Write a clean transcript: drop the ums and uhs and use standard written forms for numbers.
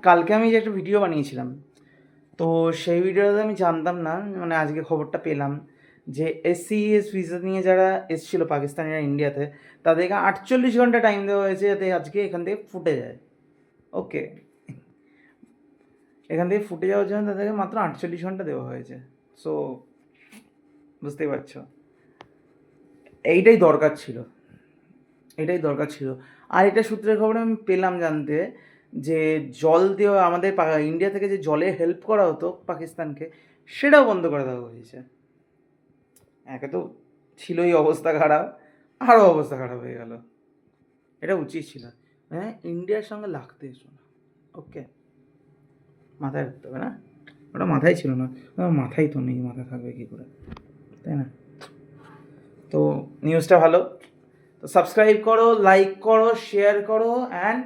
কালকে আমি যে একটা ভিডিও বানিয়েছিলাম, তো সেই ভিডিওতে আমি জানতাম না, মানে আজকে খবরটা পেলাম যে SCES ভিসা নিয়ে যারা এসেছিলো পাকিস্তানিরা ইন্ডিয়াতে, তাদেরকে 48 ঘন্টা টাইম দেওয়া হয়েছে যাতে আজকে এখান থেকে ফুটে যায়। ওকে, এখান থেকে ফুটে যাওয়ার জন্য তাদেরকে মাত্র 48 ঘন্টা দেওয়া হয়েছে। সো বুঝতেই পারছো, এইটাই দরকার ছিল, এটাই দরকার ছিল। আর এটা সূত্রের খবরে আমি পেলাম জানতে যে জল দেওয়া আমাদের ইন্ডিয়া থেকে যে জলে হেল্প করা হতো পাকিস্তানকে, সেটাও বন্ধ করে দেওয়া হয়েছে। একে তো ছিলই অবস্থা খারাপ, আরও অবস্থা খারাপ হয়ে গেল। এটা উচিত ছিল, হ্যাঁ, ইন্ডিয়ার সঙ্গে লাগতে এসো না। ওকে, মাথায় রাখতে হবে না, ওটা মাথায় ছিল না, মাথায় তো নেই, মাথায় থাকবে কী করে, তাই না? তো নিউজটা ভালো, তো সাবস্ক্রাইব করো, লাইক করো, শেয়ার করো অ্যান্ড